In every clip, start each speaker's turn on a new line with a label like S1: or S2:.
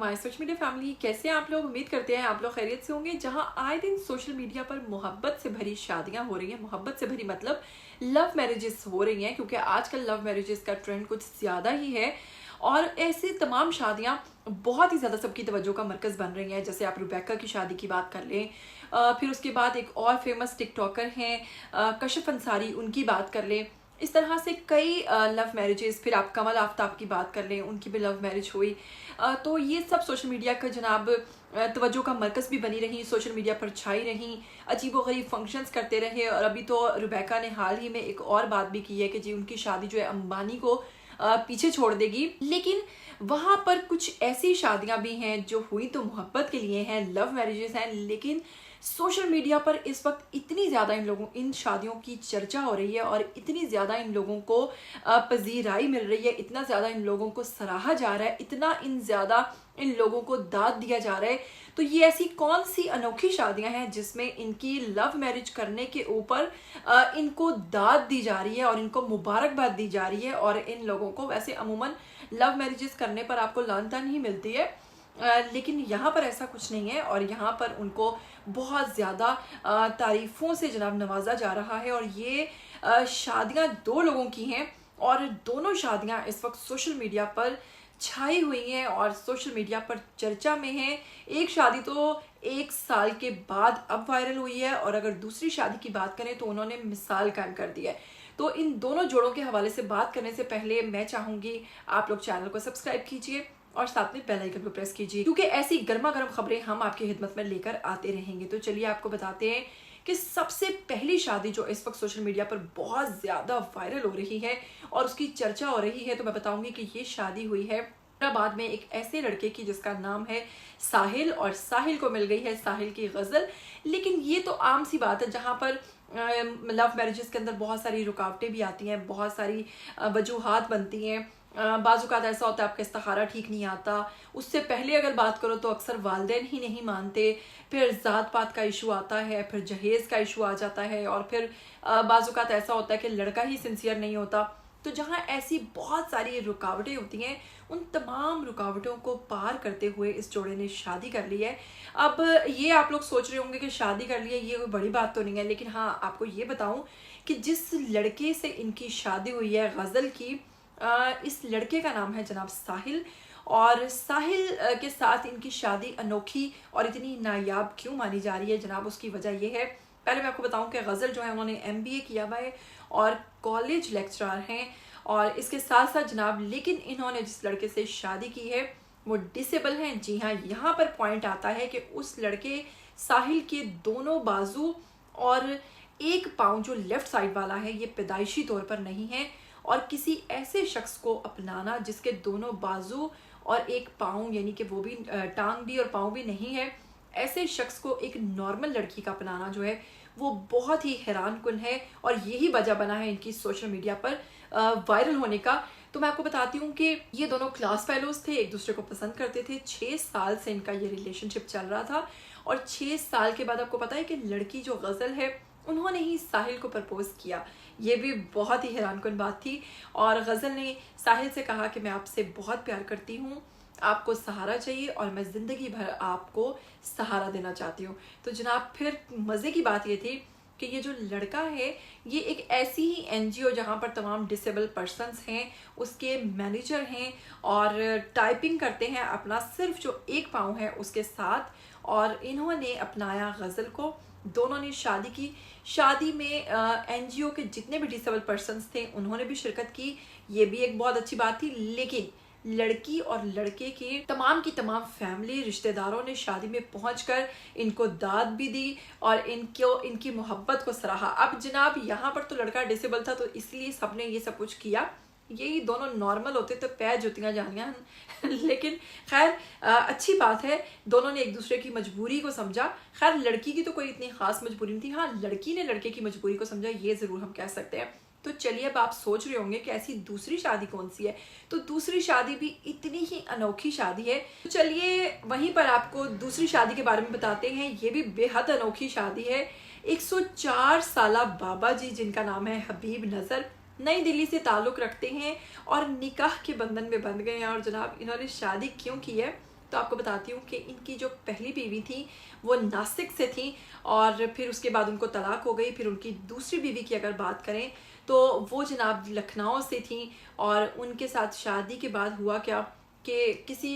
S1: My social media family. कैसे हैं आप लोग? उम्मीद करते हैं आप लोग खैरियत से होंगे। जहां आए दिन सोशल मीडिया पर मोहब्बत से भरी शादियां हो रही हैं, मोहब्बत से भरी मतलब लव मैरिजेस हो रही हैं, क्योंकि आजकल लव मैरिजेस का ट्रेंड कुछ ज़्यादा ही है। और ऐसी तमाम शादियां बहुत ही ज़्यादा सबकी तवज्जो का मरकज़ बन रही हैं। जैसे आप रुबैका की शादी की बात कर लें, फिर उसके बाद एक और फेमस टिकटॉकर हैं कशिफ अंसारी, उनकी बात कर लें। इस तरह से कई लव मैरिजेस, फिर आप कमल आफ्ताब की बात कर लें, उनकी भी लव मैरिज हुई। तो ये सब सोशल मीडिया का जनाब तवज्जो का मरकज़ भी बनी रही, सोशल मीडिया पर छाई रही, अजीब व गरीब फंक्शंस करते रहे। और अभी तो रुबैका ने हाल ही में एक और बात भी की है कि जी उनकी शादी जो है अंबानी को पीछे छोड़ देगी। लेकिन वहाँ पर कुछ ऐसी शादियां भी हैं जो हुई तो मोहब्बत के लिए हैं, लव मैरिजेस हैं, लेकिन सोशल मीडिया पर इस वक्त इतनी ज़्यादा इन शादियों की चर्चा हो रही है और इतनी ज़्यादा इन लोगों को पजीराई मिल रही है, इतना ज़्यादा इन लोगों को सराहा जा रहा है, इतना ज़्यादा इन लोगों को दाद दिया जा रहा है। तो ये ऐसी कौन सी अनोखी शादियां हैं जिसमें इनकी लव मैरिज करने के ऊपर इनको दाद दी जा रही है और इनको मुबारकबाद दी जा रही है। और इन लोगों को वैसे अमूमन लव मैरिजेस करने पर आपको लानतान ही मिलती है, लेकिन यहाँ पर ऐसा कुछ नहीं है और यहाँ पर उनको बहुत ज़्यादा तारीफ़ों से जनाब नवाजा जा रहा है। और ये शादियाँ दो लोगों की हैं और दोनों शादियाँ इस वक्त सोशल मीडिया पर छाई हुई हैं और सोशल मीडिया पर चर्चा में है। एक शादी तो 1 साल के बाद अब वायरल हुई है और अगर दूसरी शादी की बात करें तो उन्होंने मिसाल कायम कर दी है। तो इन दोनों जोड़ों के हवाले से बात करने से पहले मैं चाहूँगी आप लोग चैनल को सब्सक्राइब कीजिए और साथ में बेल आइकन को प्रेस कीजिए, क्योंकि ऐसी गर्मा गर्म खबरें हम आपकी खिदमत में लेकर आते रहेंगे। तो चलिए आपको बताते हैं कि सबसे पहली शादी जो इस वक्त सोशल मीडिया पर बहुत ज़्यादा वायरल हो रही है और उसकी चर्चा हो रही है, तो मैं बताऊंगी कि ये शादी हुई है हैदराबाद में एक ऐसे लड़के की जिसका नाम है साहिल, और साहिल को मिल गई है साहिल की गज़ल। लेकिन ये तो आम सी बात है, जहाँ पर लव मैरिजेस के अंदर बहुत सारी रुकावटें भी आती हैं, बहुत सारी वजूहात बनती हैं। बाज़-औक़ात ऐसा होता है आपका इस्तिखारा ठीक नहीं आता, उससे पहले अगर बात करो तो अक्सर वालिदैन ही नहीं मानते, फिर ज़ात पात का इशू आता है, फिर जहेज़ का इशू आ जाता है, और फिर बाज़-औक़ात ऐसा होता है कि लड़का ही सिंसियर नहीं होता। तो जहाँ ऐसी बहुत सारी रुकावटें होती हैं, उन तमाम रुकावटों को पार करते हुए इस जोड़े ने शादी कर ली है। अब ये आप लोग सोच रहे होंगे कि शादी कर ली है, ये कोई बड़ी बात तो नहीं है, लेकिन हाँ आपको ये बताऊं कि जिस लड़के से इनकी शादी हुई है गज़ल की, इस लड़के का नाम है जनाब साहिल। और साहिल के साथ इनकी शादी अनोखी और इतनी नायाब क्यों मानी जा रही है जनाब, उसकी वजह यह है। पहले मैं आपको बताऊं कि गज़ल जो है उन्होंने MBA किया हुआ है और कॉलेज लेक्चरर हैं, और इसके साथ साथ जनाब लेकिन इन्होंने जिस लड़के से शादी की है वो डिसेबल हैं। जी हाँ, यहाँ पर पॉइंट आता है कि उस लड़के साहिल के दोनों बाजू और एक पाँव जो लेफ़्ट साइड वाला है ये पैदाइशी तौर पर नहीं है, और किसी ऐसे शख्स को अपनाना जिसके दोनों बाजू और एक पाँव यानी कि वो भी टांग भी और पाँव भी नहीं है, ऐसे शख्स को एक नॉर्मल लड़की का अपनाना जो है वो बहुत ही हैरान कुन है। और यही वजह बना है इनकी सोशल मीडिया पर वायरल होने का। तो मैं आपको बताती हूँ कि ये दोनों क्लास फेलोज थे, एक दूसरे को पसंद करते थे, 6 साल से इनका ये रिलेशनशिप चल रहा था। और 6 साल के बाद आपको पता है कि लड़की जो गज़ल है उन्होंने ही साहिल को प्रपोज किया। ये भी बहुत ही हैरान कुन बात थी। और गज़ल ने साहिल से कहा कि मैं आपसे बहुत प्यार करती हूँ, आपको सहारा चाहिए और मैं ज़िंदगी भर आपको सहारा देना चाहती हूँ। तो जनाब फिर मज़े की बात ये थी कि ये जो लड़का है ये एक ऐसी ही NGO जहाँ पर तमाम डिसेबल पर्सनस हैं उसके मैनेजर हैं और टाइपिंग करते हैं अपना सिर्फ जो एक पाँव है उसके साथ। और इन्होंने अपनाया गज़ल को, दोनों ने शादी की। शादी में NGO के जितने भी डिसेबल पर्सनस थे उन्होंने भी शिरकत की, ये भी एक बहुत अच्छी बात थी। लेकिन लड़की और लड़के की तमाम फैमिली रिश्तेदारों ने शादी में पहुंचकर इनको दाद भी दी और इनकी मोहब्बत को सराहा। अब जनाब यहाँ पर तो लड़का डिसेबल था तो इसलिए सबने ये सब कुछ किया, यही दोनों नॉर्मल होते तो पैर जुतियाँ जानियाँ लेकिन खैर अच्छी बात है, दोनों ने एक दूसरे की मजबूरी को समझा। खैर लड़की की तो कोई इतनी खास मजबूरी नहीं थी, हाँ लड़की ने लड़के की मजबूरी को समझा, ये ज़रूर हम कह सकते हैं। तो चलिए अब आप सोच रहे होंगे कि ऐसी दूसरी शादी कौन सी है, तो दूसरी शादी भी इतनी ही अनोखी शादी है। तो चलिए वहीं पर आपको दूसरी शादी के बारे में बताते हैं। ये भी बेहद अनोखी शादी है। 104 साला बाबा जी जिनका नाम है हबीब नज़र, नई दिल्ली से ताल्लुक़ रखते हैं और निकाह के बंधन में बंध गए हैं। और जनाब इन्होंने शादी क्यों की है तो आपको बताती हूँ कि इनकी जो पहली बीवी थी वो नासिक से थी और फिर उसके बाद उनको तलाक हो गई। फिर उनकी दूसरी बीवी की अगर बात करें तो वो जनाब लखनऊ से थी और उनके साथ शादी के बाद हुआ क्या कि किसी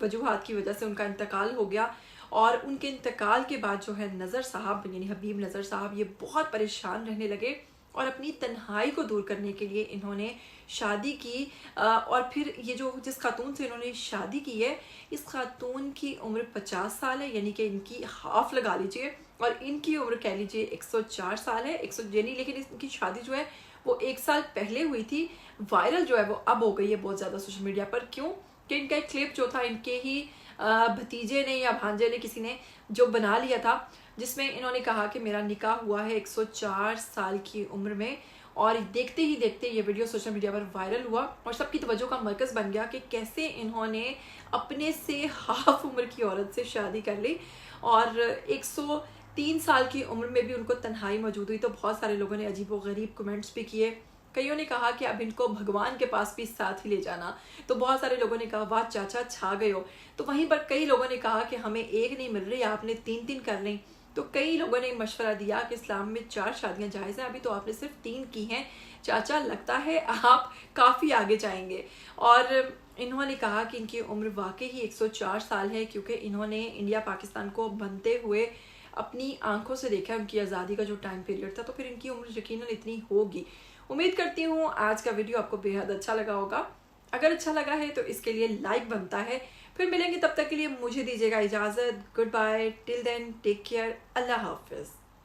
S1: वजूहात की वजह से उनका इंतकाल हो गया और उनके इंतकाल के बाद जो है नज़र साहब यानी हबीब नज़र साहब ये बहुत परेशान रहने लगे और अपनी तन्हाई को दूर करने के लिए इन्होंने शादी की। और फिर ये जो जिस खातून से इन्होंने शादी की है इस खातून की उम्र 50 साल है, यानी कि इनकी हाफ लगा लीजिए, और इनकी उम्र कह लीजिए 104 साल है। 100 यानी लेकिन इनकी शादी जो है वो 1 साल पहले हुई थी। वायरल जो है वो अब हो गई है बहुत ज़्यादा सोशल मीडिया पर। क्यों कि इनका एक क्लिप जो था इनके ही भतीजे ने या भांजे ने किसी ने जो बना लिया था जिसमें इन्होंने कहा कि मेरा निकाह हुआ है 104 साल की उम्र में। और देखते ही देखते ये वीडियो सोशल मीडिया पर वायरल हुआ और सबकी तवज्जो का मरकज़ बन गया कि कैसे इन्होंने अपने से हाफ उम्र की औरत से शादी कर ली और 103 साल की उम्र में भी उनको तन्हाई मौजूद हुई। तो बहुत सारे लोगों ने अजीब व गरीब कमेंट्स भी किए। कईयों ने कहा कि अब इनको भगवान के पास भी साथ ही ले जाना। तो बहुत सारे लोगों ने कहा वाह चाचा छा गए हो। तो वहीं पर कई लोगों ने कहा कि हमें एक नहीं मिल रही, आपने 3 कर लें। तो कई लोगों ने मशवरा दिया कि इस्लाम में 4 शादियां जायज़ हैं, अभी तो आपने सिर्फ 3 की हैं चाचा, लगता है आप काफ़ी आगे जाएंगे। और इन्होंने कहा कि इनकी उम्र वाकई ही 104 साल है क्योंकि इन्होंने इंडिया पाकिस्तान को बनते हुए अपनी आंखों से देखा, उनकी आज़ादी का जो टाइम पीरियड था। तो फिर इनकी उम्र यकीनन इतनी होगी। उम्मीद करती हूँ आज का वीडियो आपको बेहद अच्छा लगा होगा। अगर अच्छा लगा है तो इसके लिए लाइक बनता है। फिर मिलेंगे, तब तक के लिए मुझे दीजिएगा इजाज़त। Goodbye, till then take care, अल्लाह हाफिज़।